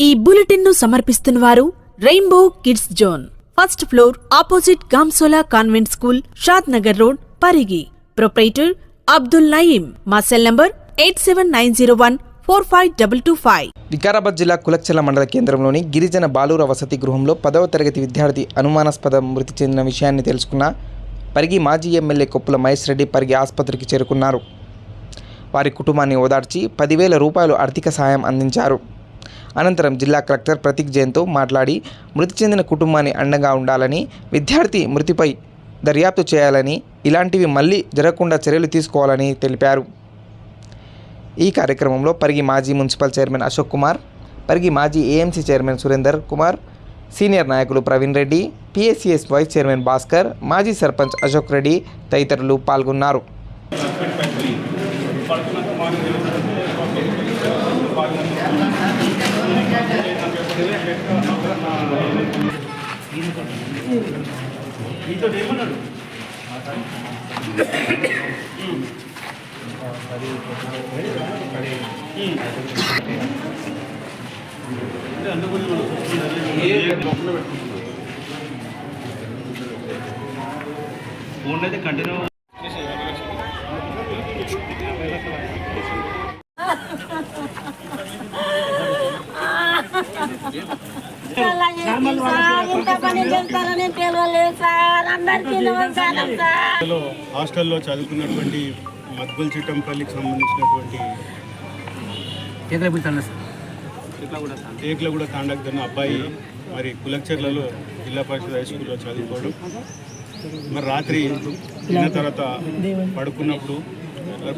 ఈ బులెటిన్ ను సమర్పిస్తున్నవారు rainbow kids zone, first floor, opposite Gamsola convent school, Shadnagar road, Parigi. Proprietor Abdul Naeem. మా సెల్ నంబర్ 8790145225. వికారాబాద్ జిల్లా కులక్చర్ల మండల కేంద్రంలోని గిరిజన బాలుర వసతి గృహంలో 10వ తరగతి విద్యార్థి అనుమానాస్పద మృతి చెందిన విషయాన్ని తెలుసుకున్న పరిగి మాజీ ఎమ్మెల్యే కొప్పుల మహేష్ రెడ్డి పరిగి ఆసుపత్రికి చేరుకున్నారు. వారి కుటుంబాన్ని ఓదార్చి 10,000 రూపాయలు ఆర్థిక సహాయం అందించారు. అనంతరం జిల్లా కలెక్టర్ ప్రతీక్ జైన్తో మాట్లాడి మృతి చెందిన కుటుంబాన్ని అండగా ఉండాలని, విద్యార్థి మృతిపై దర్యాప్తు చేయాలని, ఇలాంటివి మళ్లీ జరగకుండా చర్యలు తీసుకోవాలని తెలిపారు. ఈ కార్యక్రమంలో పరిగి మాజీ మున్సిపల్ చైర్మన్ అశోక్ కుమార్, పరిగి మాజీ AMC chairman Surender Kumar, senior నాయకులు Praveen Reddy, PSCS vice chairman Bhaskar, మాజీ సర్పంచ్ అశోక్ రెడ్డి తదితరులు పాల్గొన్నారు. కంటిన్యూ హాస్టల్లో చదువుకున్నటువంటి మద్బుల్ చిట్టంపల్లికి సంబంధించినటువంటి ఏకలగూడ తాండకు దన్న అబ్బాయి మరి కులక్చర్లలో జిల్లా పరిషత్ హై స్కూల్లో చదువుకోవడం, మరి రాత్రి తిన్న తర్వాత పడుకున్నప్పుడు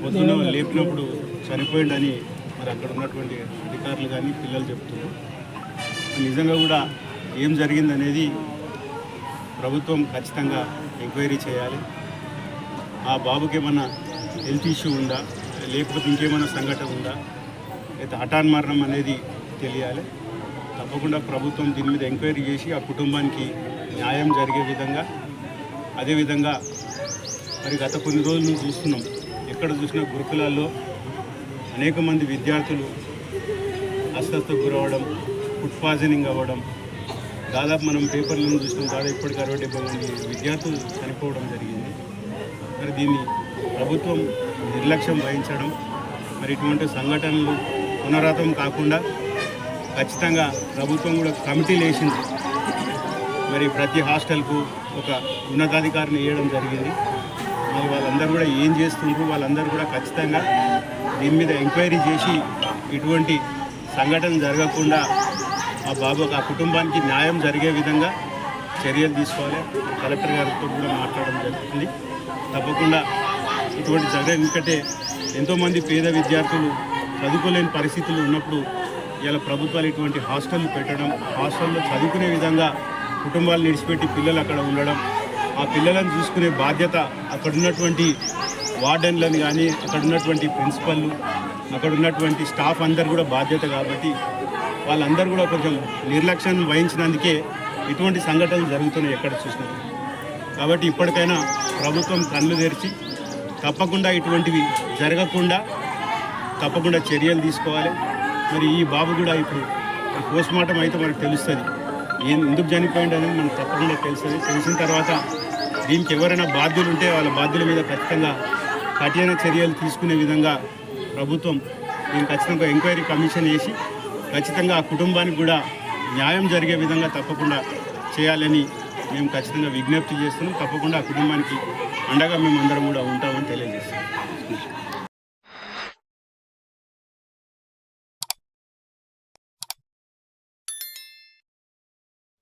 పొద్దున్న లేపినప్పుడు చనిపోయిందని మరి అక్కడ ఉన్నటువంటి అధికారులు కానీ పిల్లలు చెప్తున్నారు. నిజంగా కూడా ఏం జరిగిందనేది ప్రభుత్వం ఖచ్చితంగా ఎంక్వైరీ చేయాలి. ఆ బాబుకి ఏమన్నా హెల్త్ ఇష్యూ ఉందా, లేకపోతే ఇంకేమైనా సంఘటన ఉందా, అయితే హఠాన్ మరణం అనేది తెలియాలి. తప్పకుండా ప్రభుత్వం దీని మీద ఎంక్వైరీ చేసి ఆ కుటుంబానికి న్యాయం జరిగే విధంగా, అదేవిధంగా మరి గత కొన్ని రోజుల నుంచి చూస్తున్నాం, ఎక్కడ చూసినా గురుకులాల్లో అనేక మంది విద్యార్థులు అస్వస్థతకు గురవడం, ఫుడ్ పాయిజనింగ్ అవ్వడం, దాదాపు మనం పేపర్లను చూసినాం, దాదాపు ఇప్పటికి 60-70 మంది విద్యార్థులు చనిపోవడం జరిగింది. మరి దీన్ని ప్రభుత్వం నిర్లక్ష్యం వహించడం, మరి ఇటువంటి సంఘటనలు పునరావృతం కాకుండా ఖచ్చితంగా ప్రభుత్వం కూడా కమిటీలు వేసింది. మరి ప్రతి హాస్టల్కు ఒక ఉన్నతాధికారిని వేయడం జరిగింది. మరి వాళ్ళందరూ కూడా ఏం చేస్తుండ్రు, వాళ్ళందరూ కూడా ఖచ్చితంగా దీని మీద ఎంక్వైరీ చేసి ఇటువంటి సంఘటన జరగకుండా ఆ బాబుకు, ఆ కుటుంబానికి న్యాయం జరిగే విధంగా చర్యలు తీసుకోవాలి. కలెక్టర్ గారితో కూడా మాట్లాడడం జరుగుతుంది. తప్పకుండా ఇటువంటి జరగదు. ఎందుకంటే ఎంతోమంది పేద విద్యార్థులు చదువుకోలేని పరిస్థితులు ఉన్నప్పుడు ఇలా ప్రభుత్వాలు ఇటువంటి హాస్టళ్ళు పెట్టడం, హాస్టల్లో చదువుకునే విధంగా కుటుంబాలు నిడిచిపెట్టి పిల్లలు అక్కడ ఉండడం, ఆ పిల్లలను చూసుకునే బాధ్యత అక్కడ ఉన్నటువంటి వార్డెన్లను కానీ, అక్కడ ఉన్నటువంటి ప్రిన్సిపల్లు, అక్కడ ఉన్నటువంటి స్టాఫ్ అందరు కూడా బాధ్యత. కాబట్టి వాళ్ళందరూ కూడా కొంచెం నిర్లక్ష్యం వహించినందుకే ఇటువంటి సంఘటనలు జరుగుతున్నాయి ఎక్కడ చూసినా. కాబట్టి ఇప్పటికైనా ప్రభుత్వం కళ్ళు తెరిచి తప్పకుండా ఇటువంటివి జరగకుండా తప్పకుండా చర్యలు తీసుకోవాలి. మరి ఈ బాబు కూడా ఇప్పుడు పోస్ట్మార్టం అయితే మనకు తెలుస్తుంది, ఎందుకు చనిపోయింది అనేది మనకు తప్పకుండా తెలుస్తుంది. తెలిసిన తర్వాత దీనికి ఎవరైనా బాధ్యులు ఉంటే వాళ్ళ బాధ్యుల మీద ఖచ్చితంగా కఠిన చర్యలు తీసుకునే విధంగా ప్రభుత్వం దీనికి ఖచ్చితంగా ఎంక్వైరీ కమిషన్ వేసి ఖచ్చితంగా ఆ కుటుంబానికి కూడా న్యాయం జరిగే విధంగా తప్పకుండా చేయాలని మేము ఖచ్చితంగా విజ్ఞప్తి చేస్తున్నాం. తప్పకుండా ఆ కుటుంబానికి అండగా మేము అందరం కూడా ఉంటామని తెలియజేస్తాం.